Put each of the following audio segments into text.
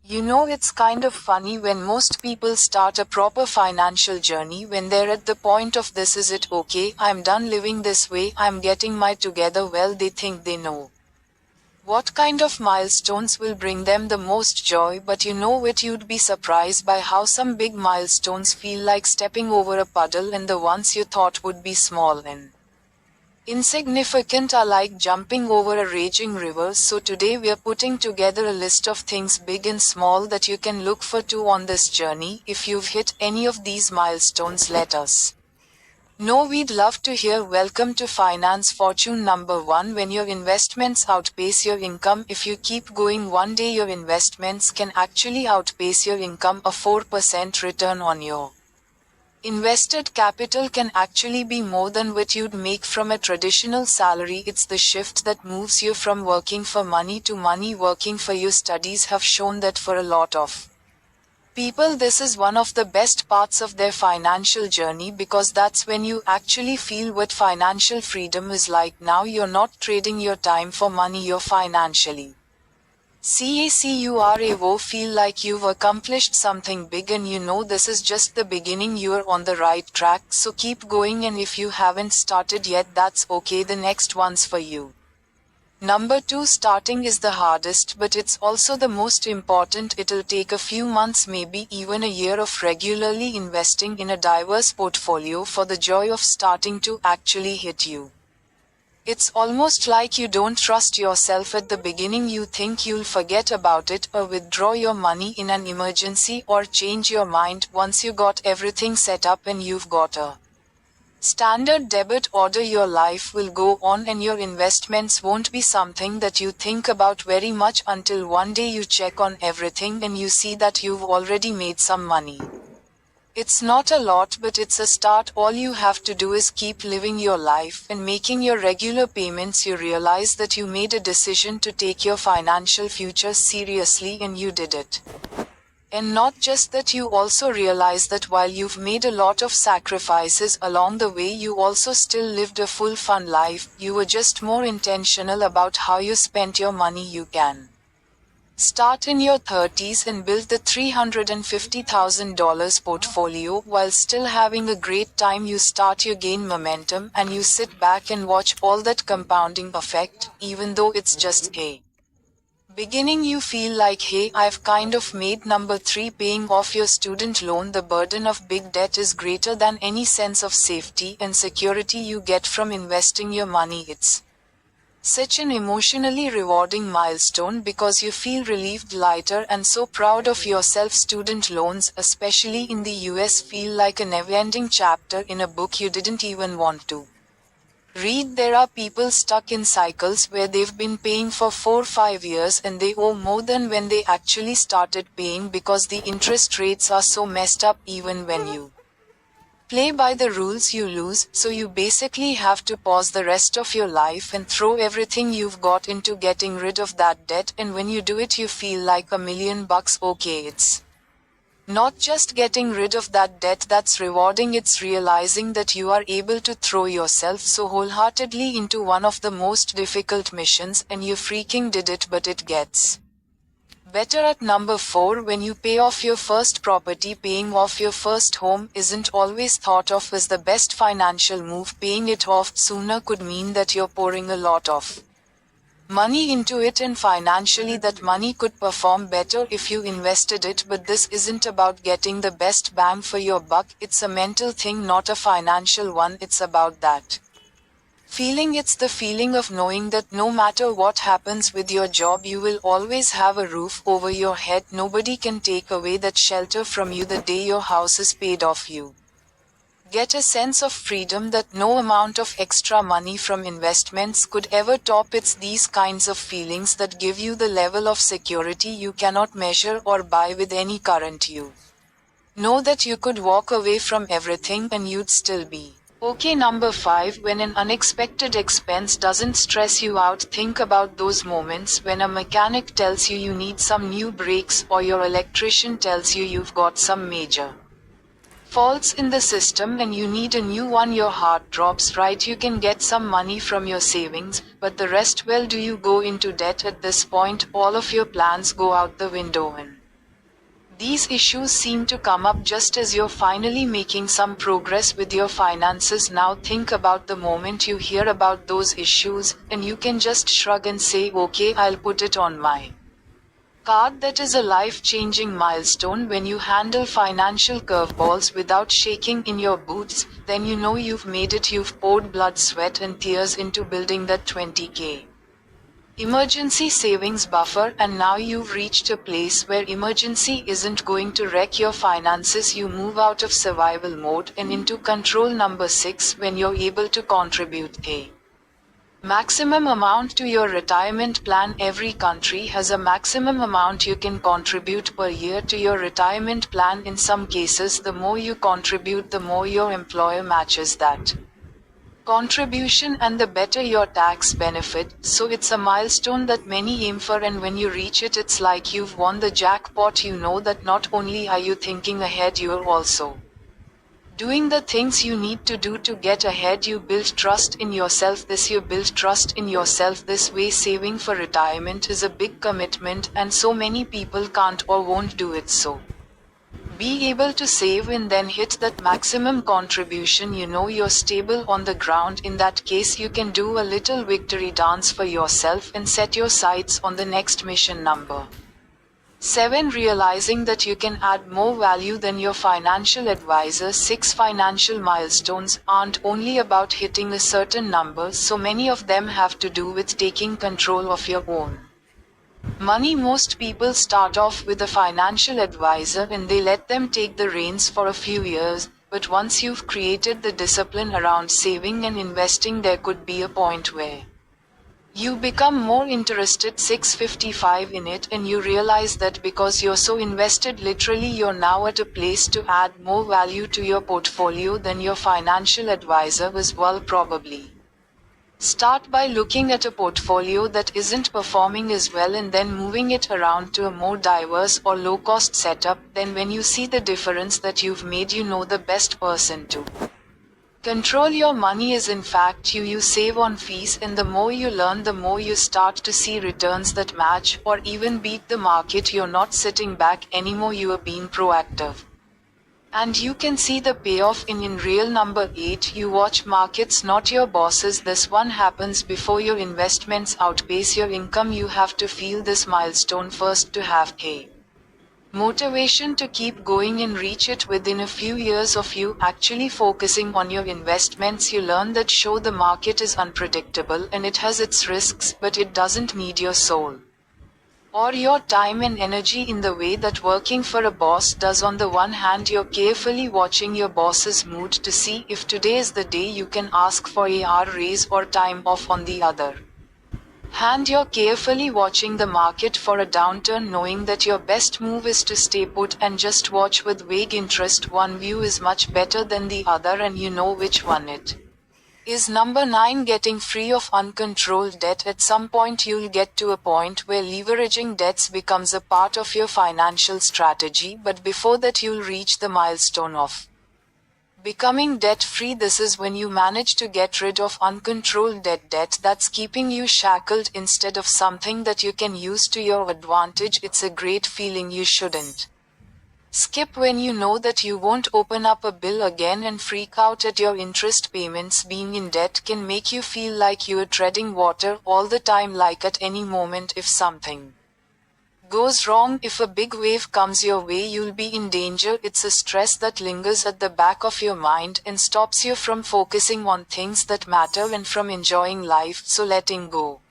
You know, it's kind of funny when most people start a proper financial journey when they're at the point of this is it okay, I'm done living this way, I'm getting my together. Well, they think they know what kind of milestones will bring them the most joy, but you know it, you'd be surprised by how some big milestones feel like stepping over a puddle, and the ones you thought would be small and insignificant are like jumping over a raging river. So today we're putting together a list of things big and small that you can look for to on this journey. If you've hit any of these milestones, let us know. We'd love to hear. Welcome to Finance Fortune number 1. When your investments outpace your income. If you keep going, one day your investments can actually outpace your income. A 4% return on your invested capital can actually be more than what you'd make from a traditional salary. It's the shift that moves you from working for money to money working for you. Studies have shown that for a lot of people, this is one of the best parts of their financial journey, because that's when you actually feel what financial freedom is like. Now you're not trading your time for money, you're financially CACURAO feel like you've accomplished something big, and you know this is just the beginning. You're on the right track, so keep going, and if you haven't started yet, that's okay, the next one's for you. Number 2. Starting is the hardest, but it's also the most important. It'll take a few months, maybe even a year of regularly investing in a diverse portfolio for the joy of starting to actually hit you. It's almost like you don't trust yourself at the beginning. You think you'll forget about it, or withdraw your money in an emergency, or change your mind. Once you got everything set up and you've got a standard debit order, your life will go on, and your investments won't be something that you think about very much until one day you check on everything and you see that you've already made some money. It's not a lot, but it's a start. All you have to do is keep living your life and making your regular payments. You realize that you made a decision to take your financial future seriously, and you did it. And not just that, you also realize that while you've made a lot of sacrifices along the way, you also still lived a full, fun life. You were just more intentional about how you spent your money. You can start in your 30s and build the $350,000 portfolio while still having a great time. You start, you gain momentum, and you sit back and watch all that compounding effect. Even though it's just a beginning, you feel like, hey, I've kind of made. Number 3. Paying off your student loan. The burden of big debt is greater than any sense of safety and security you get from investing your money. It's such an emotionally rewarding milestone because you feel relieved, lighter, and so proud of yourself. Student loans, especially in the US, feel like a never-ending chapter in a book you didn't even want to read. There are people stuck in cycles where they've been paying for 4 or 5 years and they owe more than when they actually started paying because the interest rates are so messed up. Even when you play by the rules, you lose, so you basically have to pause the rest of your life and throw everything you've got into getting rid of that debt, and when you do it you feel like $1,000,000. Okay, it's not just getting rid of that debt that's rewarding, it's realizing that you are able to throw yourself so wholeheartedly into one of the most difficult missions, and you freaking did it. But it gets better. At number 4. When you pay off your first property. Paying off your first home isn't always thought of as the best financial move. Paying it off sooner could mean that you're pouring a lot of money into it, and financially that money could perform better if you invested it. But this isn't about getting the best bang for your buck. It's a mental thing, not a financial one. It's about that feeling. It's the feeling of knowing that no matter what happens with your job, you will always have a roof over your head. Nobody can take away that shelter from you the day your house is paid off. You get a sense of freedom that no amount of extra money from investments could ever top. It's these kinds of feelings that give you the level of security you cannot measure or buy with any current. You know that you could walk away from everything and you'd still be okay. Number 5. When an unexpected expense doesn't stress you out. Think about those moments when a mechanic tells you you need some new brakes, or your electrician tells you you've got some major faults in the system and you need a new one. Your heart drops, right? You can get some money from your savings, but the rest, well, do you go into debt at this point? All of your plans go out the window, and These issues seem to come up just as you're finally making some progress with your finances. Now think about the moment you hear about those issues, and you can just shrug and say, okay, I'll put it on my card. That is a life-changing milestone. When you handle financial curveballs without shaking in your boots, then you know you've made it. You've poured blood, sweat and tears into building that 20K emergency savings buffer, and now you've reached a place where emergency isn't going to wreck your finances. You move out of survival mode and into control. Number 6, when you're able to contribute a maximum amount to your retirement plan. Every country has a maximum amount you can contribute per year to your retirement plan. In some cases, the more you contribute, the more your employer matches that contribution and the better your tax benefit. So it's a milestone that many aim for, and when you reach it, it's like you've won the jackpot. You know that not only are you thinking ahead, you're also doing the things you need to do to get ahead. You build trust in yourself. You build trust in yourself this way. Saving for retirement is a big commitment, and so many people can't or won't do it. So be able to save and then hit that maximum contribution. You know you're stable on the ground. In that case, you can do a little victory dance for yourself and set your sights on the next mission. Number 7, realizing that you can add more value than your financial advisor. 6, financial milestones aren't only about hitting a certain number. So many of them have to do with taking control of your own money. Most people start off with a financial advisor and they let them take the reins for a few years, but once you've created the discipline around saving and investing, there could be a point where you become more interested 655 in it, and you realize that because you're so invested, literally you're now at a place to add more value to your portfolio than your financial advisor was. Well, probably start by looking at a portfolio that isn't performing as well and then moving it around to a more diverse or low-cost setup. Then when you see the difference that you've made, you know the best person to control your money is in fact you. You save on fees, and the more you learn, the more you start to see returns that match or even beat the market. You're not sitting back anymore, you are being proactive. And you can see the payoff in real. Number 8, you watch markets, not your bosses. This one happens before your investments outpace your income. You have to feel this milestone first to have a motivation to keep going and reach it. Within a few years of you actually focusing on your investments, you learn that show the market is unpredictable and it has its risks, but it doesn't need your soul or your time and energy in the way that working for a boss does. On the one hand, you're carefully watching your boss's mood to see if today is the day you can ask for a raise or time off. On the other hand, you're carefully watching the market for a downturn, knowing that your best move is to stay put and just watch with vague interest. One view is much better than the other, and you know which one it is. Number 9, getting free of uncontrolled debt. At some point you'll get to a point where leveraging debts becomes a part of your financial strategy, but before that you'll reach the milestone of becoming debt-free. This is when you manage to get rid of uncontrolled debt that's keeping you shackled instead of something that you can use to your advantage. It's a great feeling you shouldn't skip when you know that you won't open up a bill again and freak out at your interest payments. Being in debt can make you feel like you're treading water all the time, like at any moment if something goes wrong, if a big wave comes your way, you'll be in danger. It's a stress that lingers at the back of your mind and stops you from focusing on things that matter and from enjoying life. So letting go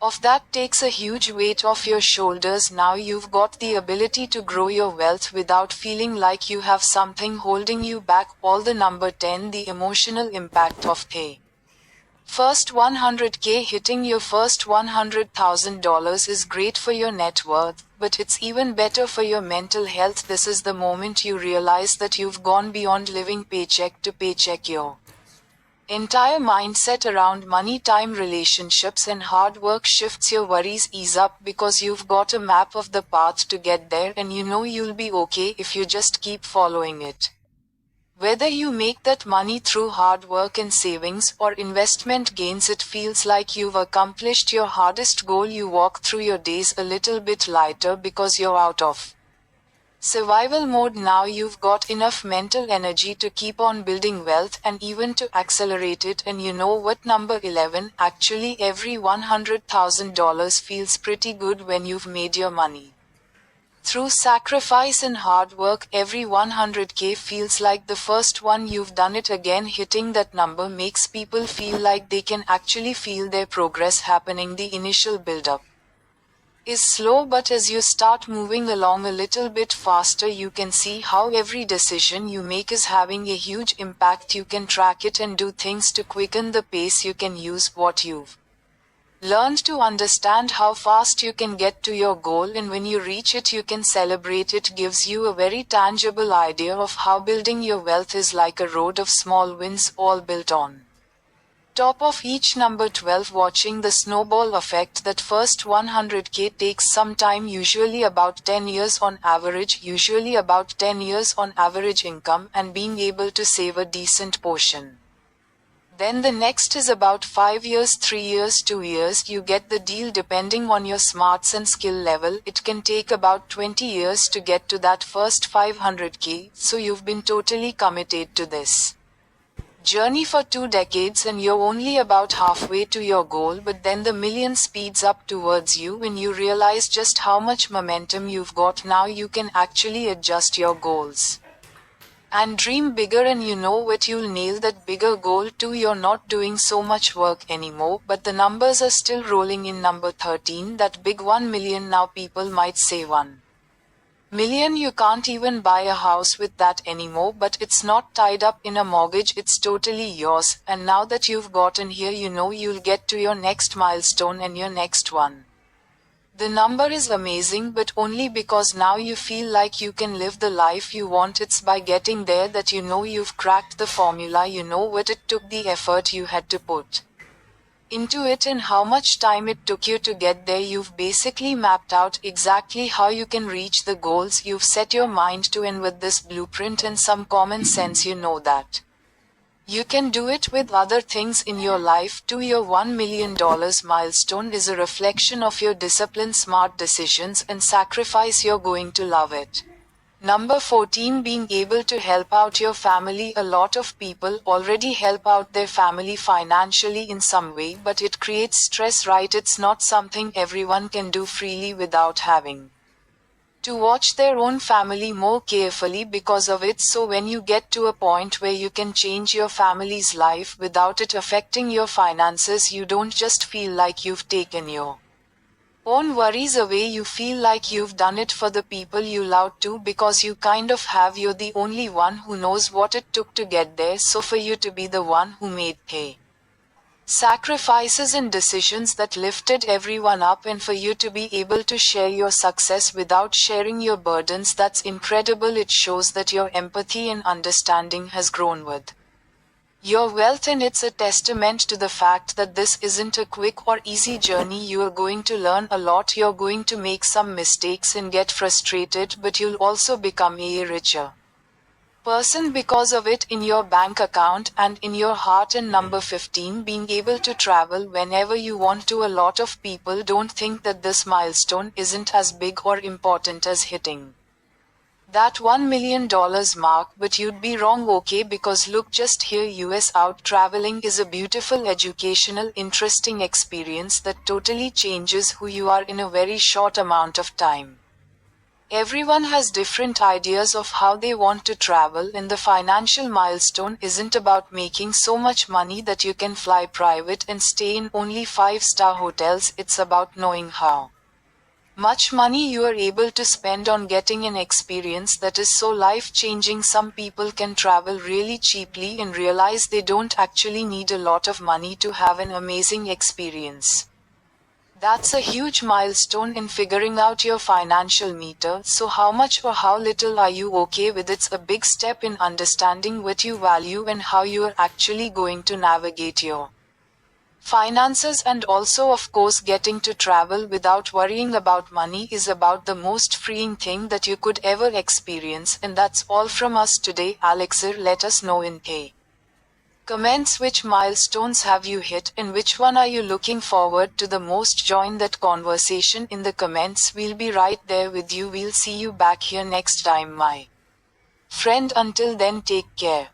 of that takes a huge weight off your shoulders. Now you've got the ability to grow your wealth without feeling like you have something holding you back. All the number 10, the emotional impact of a first 100K. Hitting your first $100,000 is great for your net worth, but it's even better for your mental health. This is the moment you realize that you've gone beyond living paycheck to paycheck. Your entire mindset around money, time, relationships and hard work shifts. Your worries ease up because you've got a map of the path to get there, and you know you'll be okay if you just keep following it. Whether you make that money through hard work and savings or investment gains, it feels like you've accomplished your hardest goal. You walk through your days a little bit lighter because you're out of Survival mode. Now you've got enough mental energy to keep on building wealth and even to accelerate it. And you know what? Number 11, actually every $100,000 feels pretty good when you've made your money. Through sacrifice and hard work, every 100K feels like the first one you've done it again. Hitting that number makes people feel like they can actually feel their progress happening. The initial build-up is slow, but as you start moving along a little bit faster, you can see how every decision you make is having a huge impact. You can track it and do things to quicken the pace. You can use what you've learned to understand how fast you can get to your goal, and when you reach it, you can celebrate. It gives you a very tangible idea of how building your wealth is like a road of small wins, all built on top of each. Number 12, watching the snowball effect. That first 100K takes some time, usually about 10 years on average, income and being able to save a decent portion. Then the next is about 5 years, 3 years, 2 years, you get the deal depending on your smarts and skill level. It can take about 20 years to get to that first 500K, so you've been totally committed to this journey for 2 decades and you're only about halfway to your goal. But then the million speeds up towards you when you realize just how much momentum you've got. Now you can actually adjust your goals and dream bigger, and you know what, you'll nail that bigger goal too. You're not doing so much work anymore, but the numbers are still rolling in. Number 13, that big 1 million. Now people might say 1 million, you can't even buy a house with that anymore, but it's not tied up in a mortgage, it's totally yours. And now that you've gotten here, you know you'll get to your next milestone and your next one. The number is amazing, but only because now you feel like you can live the life you want. It's by getting there that you know you've cracked the formula. You know what it took, the effort you had to put into it and how much time it took you to get there. You've basically mapped out exactly how you can reach the goals you've set your mind to, and with this blueprint and some common sense, you know that you can do it with other things in your life too. Your $1 million milestone is a reflection of your discipline, smart decisions, and sacrifice. You're going to love it. Number 14, being able to help out your family. A lot of people already help out their family financially in some way, but it creates stress, right? It's not something everyone can do freely without having to watch their own family more carefully because of it. So when you get to a point where you can change your family's life without it affecting your finances, you don't just feel like you've taken your own worries away, you feel like you've done it for the people you love too, because you kind of have. You're the only one who knows what it took to get there, so for you to be the one who made sacrifices and decisions that lifted everyone up, and for you to be able to share your success without sharing your burdens, that's incredible. It shows that your empathy and understanding has grown with your wealth, and it's a testament to the fact that this isn't a quick or easy journey. You are going to learn a lot, you're going to make some mistakes and get frustrated, but you'll also become a richer person because of it, in your bank account and in your heart. And number 15, being able to travel whenever you want to. A lot of people don't think that this milestone isn't as big or important as hitting that $1 million mark, but you'd be wrong, okay? Because look just here, US out traveling is a beautiful, educational, interesting experience that totally changes who you are in a very short amount of time. Everyone has different ideas of how they want to travel, and the financial milestone isn't about making so much money that you can fly private and stay in only 5-star hotels. It's about knowing how much money you are able to spend on getting an experience that is so life-changing. Some people can travel really cheaply and realize they don't actually need a lot of money to have an amazing experience. That's a huge milestone in figuring out your financial meter. So how much or how little are you okay with? It's a big step in understanding what you value and how you are actually going to navigate your finances. And also, of course, getting to travel without worrying about money is about the most freeing thing that you could ever experience. And that's all from us today. Alexer, let us know in Comments which milestones have you hit and which one are you looking forward to the most? Join that conversation in the comments. We'll be right there with you. We'll see you back here next time, my friend. Until then, take care.